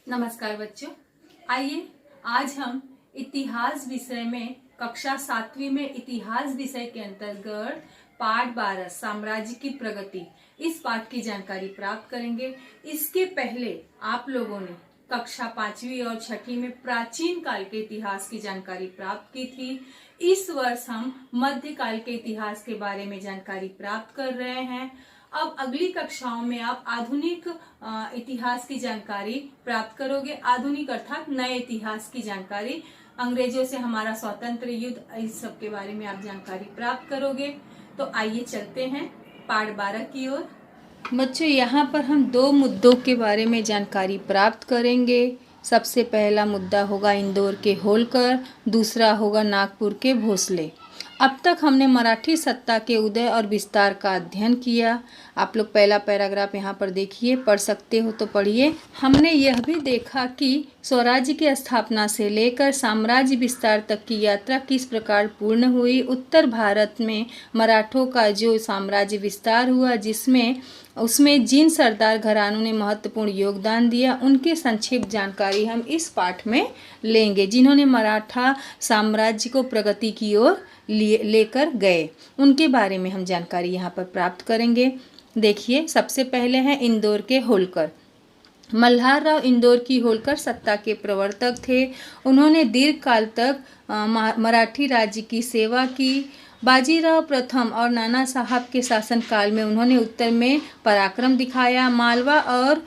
नमस्कार बच्चों, आइए आज हम इतिहास विषय में कक्षा 7वीं में इतिहास विषय के अंतर्गत पाठ 12 साम्राज्य की प्रगति इस पाठ की जानकारी प्राप्त करेंगे। इसके पहले आप लोगों ने कक्षा 5वीं और 6वीं में प्राचीन काल के इतिहास की जानकारी प्राप्त की थी। इस वर्ष हम मध्यकाल के इतिहास के बारे में जानकारी प्राप्त कर रहे हैं। अब अगली कक्षाओं में आप आधुनिक इतिहास की जानकारी प्राप्त करोगे। आधुनिक अर्थात नए इतिहास की जानकारी, अंग्रेजों से हमारा स्वतंत्र युद्ध, इस सब के बारे में आप जानकारी प्राप्त करोगे। तो आइए चलते हैं पाठ 12 की ओर। बच्चों, यहाँ पर हम दो मुद्दों के बारे में जानकारी प्राप्त करेंगे। सबसे पहला मुद्दा होगा इंदौर के होलकर, दूसरा होगा नागपुर के भोसले। अब तक हमने मराठी सत्ता के उदय और विस्तार का अध्ययन किया। आप लोग पहला पैराग्राफ यहाँ पर देखिए, पढ़ सकते हो तो पढ़िए। हमने यह भी देखा कि स्वराज्य की स्थापना से लेकर साम्राज्य विस्तार तक की यात्रा किस प्रकार पूर्ण हुई। उत्तर भारत में मराठों का जो साम्राज्य विस्तार हुआ, उसमें जिन सरदार घरानों ने महत्वपूर्ण योगदान दिया, उनकी संक्षिप्त जानकारी हम इस पाठ में लेंगे। जिन्होंने मराठा साम्राज्य को प्रगति की ओर लेकर गए, उनके बारे में हम जानकारी यहाँ पर प्राप्त करेंगे। देखिए, सबसे पहले हैं इंदौर के होलकर। मल्हार राव इंदौर की होलकर सत्ता के प्रवर्तक थे। उन्होंने दीर्घ काल तक मराठी राज्य की सेवा की। बाजीराव प्रथम और नाना साहब के शासनकाल में उन्होंने उत्तर में पराक्रम दिखाया। मालवा और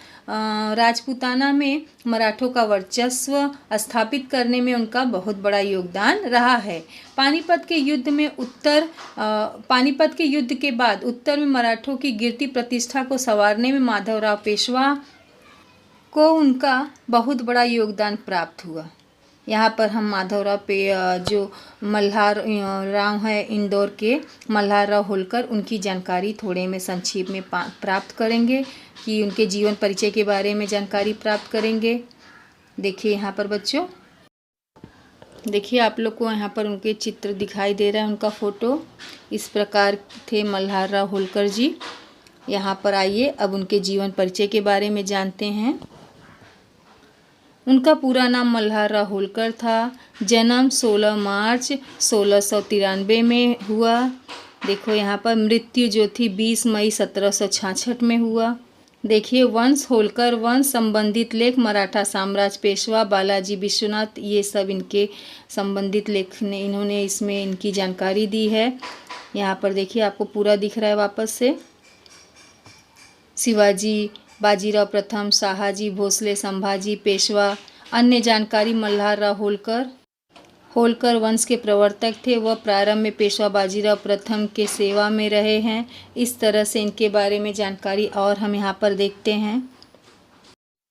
राजपूताना में मराठों का वर्चस्व स्थापित करने में उनका बहुत बड़ा योगदान रहा है। पानीपत के युद्ध के बाद उत्तर में मराठों की गिरती प्रतिष्ठा को संवारने में माधवराव पेशवा को उनका बहुत बड़ा योगदान प्राप्त हुआ। यहाँ पर हम माधवराव जो मल्हार राव है इंदौर के, मल्हार राव होलकर, उनकी जानकारी थोड़े में संक्षेप में प्राप्त करेंगे कि उनके जीवन परिचय के बारे में जानकारी प्राप्त करेंगे। देखिए यहाँ पर बच्चों, देखिए आप लोग को यहाँ पर उनके चित्र दिखाई दे रहा है, उनका फ़ोटो इस प्रकार थे मल्हार राव होलकर जी। यहाँ पर आइए अब उनके जीवन परिचय के बारे में जानते हैं। उनका पूरा नाम मल्हार राव होलकर था। जन्म 16 मार्च 1693 में हुआ। देखो यहाँ पर मृत्यु जो थी 20 मई 1766 में हुआ। देखिए, वंश होलकर वंश संबंधित लेख मराठा साम्राज्य, पेशवा बालाजी विश्वनाथ, ये सब इनके संबंधित लेख ने इन्होंने इसमें इनकी जानकारी दी है। यहाँ पर देखिए आपको पूरा दिख रहा है वापस से। शिवाजी, बाजीराव प्रथम, शाहाजी भोसले, संभाजी, पेशवा। अन्य जानकारी मल्हार राव होलकर वंश के प्रवर्तक थे। वह प्रारंभ में पेशवा बाजीराव प्रथम के सेवा में रहे हैं। इस तरह से इनके बारे में जानकारी और हम यहाँ पर देखते हैं।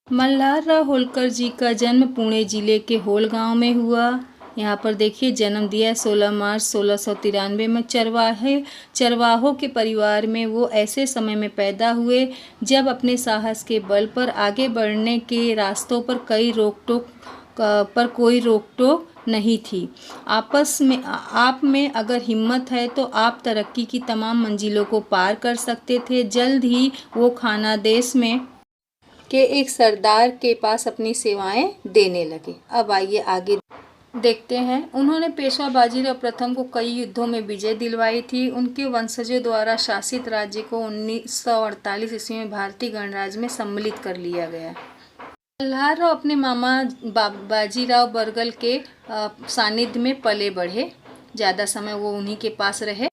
मल्हार राव होलकर जी का जन्म पुणे जिले के होल गांव में हुआ। यहाँ पर देखिए जन्म दिया 16 मार्च 1693 में। चरवाहों के परिवार में वो ऐसे समय में पैदा हुए जब अपने साहस के बल पर आगे बढ़ने के रास्तों पर कोई रोक टोक नहीं थी। आप में अगर हिम्मत है तो आप तरक्की की तमाम मंजिलों को पार कर सकते थे। जल्द ही वो खानादेश में के एक सरदार के पास अपनी सेवाएं देने लगे। अब आइए आगे देखते हैं। उन्होंने पेशवा बाजीराव प्रथम को कई युद्धों में विजय दिलवाई थी। उनके वंशजों द्वारा शासित राज्य को 1948 ईस्वी में भारतीय गणराज्य में सम्मिलित कर लिया गया। मल्हार राव अपने मामा बाजीराव बरगल के सानिध्य में पले बढ़े। ज़्यादा समय वो उन्हीं के पास रहे।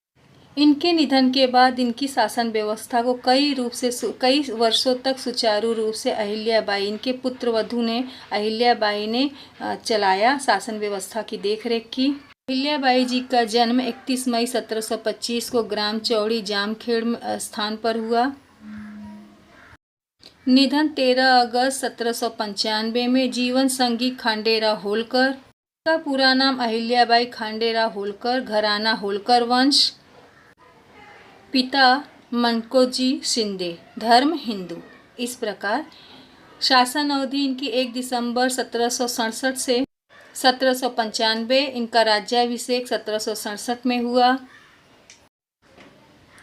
इनके निधन के बाद इनकी शासन व्यवस्था को कई वर्षों तक सुचारू रूप से अहिल्याबाई, इनके पुत्रवधू ने अहिल्याबाई ने चलाया, शासन व्यवस्था की देखरेख की। अहिल्याबाई जी का जन्म 31 मई 1725 को ग्राम चौड़ी जामखेड़ स्थान पर हुआ। निधन 13 अगस्त 1795 में। जीवन संगी खांडेराव होलकर का पूरा नाम अहिल्याबाई खांडेराव होलकर, घराना होलकर वंश। पिता मनकोजी शिंदे, धर्म हिंदू। इस प्रकार शासन अवधि इनकी 1 दिसंबर 1767 से 1795। इनका राज्याभिषेक 1767 में हुआ।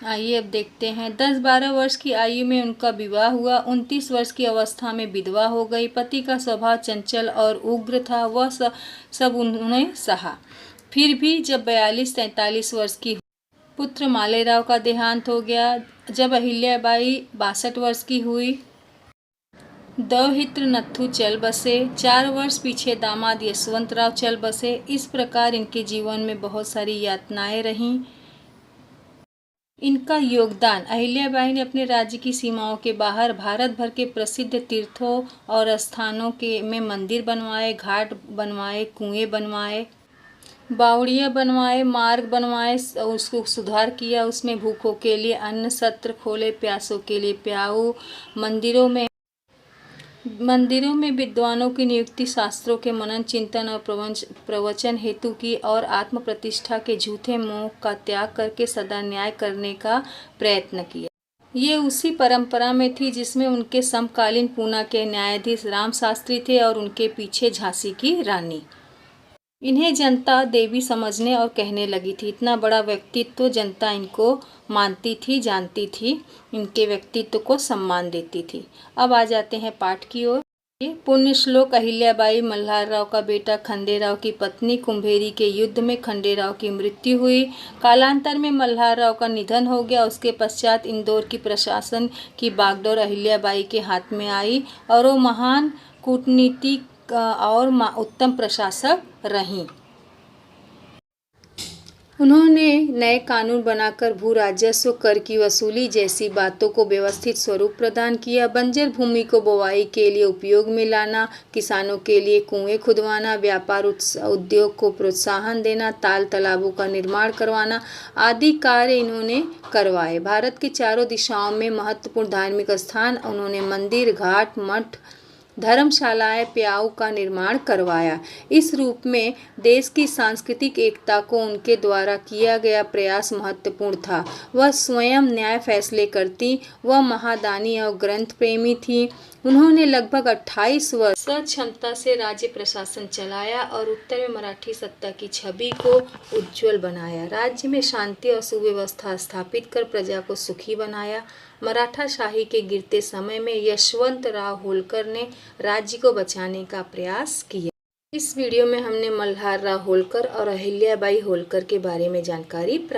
आइए अब देखते हैं। 10-12 वर्ष की आयु में उनका विवाह हुआ। 29 वर्ष की अवस्था में विधवा हो गई। पति का स्वभाव चंचल और उग्र था। वह सब उन्होंने सहा। फिर भी जब 42-43 वर्ष की पुत्र मालेराव का देहांत हो गया। जब अहिल्याबाई 62 वर्ष की हुई, दौहित्र नत्थु चल बसे। 4 वर्ष पीछे दामाद यशवंतराव चल बसे। इस प्रकार इनके जीवन में बहुत सारी यातनाएं रहीं। इनका योगदान, अहिल्याबाई ने अपने राज्य की सीमाओं के बाहर भारत भर के प्रसिद्ध तीर्थों और स्थानों में मंदिर बनवाए, घाट बनवाए, कुएं बनवाए, बावड़ियाँ बनवाए, मार्ग बनवाए, उसको सुधार किया। उसमें भूखों के लिए अन्न सत्र खोले, प्यासों के लिए प्याऊ, मंदिरों में विद्वानों की नियुक्ति, शास्त्रों के मनन चिंतन और प्रवचन हेतु की, और आत्म प्रतिष्ठा के झूठे मोह का त्याग करके सदा न्याय करने का प्रयत्न किया। ये उसी परंपरा में थी जिसमें उनके समकालीन पूना के न्यायाधीश राम शास्त्री थे और उनके पीछे झांसी की रानी। इन्हें जनता देवी समझने और कहने लगी थी। इतना बड़ा व्यक्तित्व, जनता इनको मानती थी, जानती थी, इनके व्यक्तित्व को सम्मान देती थी। अब आ जाते हैं पाठ की ओर। पुण्य श्लोक। अहिल्याबाई मल्हारराव का बेटा खंडेराव की पत्नी, कुंभेरी के युद्ध में खंडेराव की मृत्यु हुई। कालांतर में मल्हारराव का निधन हो गया। उसके पश्चात इंदौर की प्रशासन की बागडोर अहिल्याबाई के हाथ में आई और वो महान कूटनीतिक और उत्तम प्रशासक रहीं। उन्होंने नए कानून बनाकर भू राजस्व, कर की वसूली जैसी बातों को व्यवस्थित स्वरूप प्रदान किया। बंजर भूमि को बोवाई के लिए उपयोग में लाना, किसानों के लिए कुएं खुदवाना, व्यापार उद्योग को प्रोत्साहन देना, ताल तालाबों का निर्माण करवाना आदि कार्य इन्होंने करवाए। भारत की चारों दिशाओं में महत्वपूर्ण धार्मिक स्थान उन्होंने मंदिर, घाट, मठ, धर्मशालाएं, प्याऊ का निर्माण करवाया। इस रूप में देश की सांस्कृतिक एकता को उनके द्वारा किया गया प्रयास महत्वपूर्ण था। वह स्वयं न्याय फैसले करती। वह महादानी और ग्रंथ प्रेमी थी। उन्होंने लगभग 28 वर्ष सक्षमता से राज्य प्रशासन चलाया और उत्तर में मराठी सत्ता की छवि को उज्जवल बनाया। राज्य में शांति और सुव्यवस्था स्थापित कर प्रजा को सुखी बनाया। मराठा शाही के गिरते समय में यशवंतराव होलकर ने राज्य को बचाने का प्रयास किया। इस वीडियो में हमने मल्हारराव होलकर और अहिल्याबाई होलकर के बारे में जानकारी प्राप्त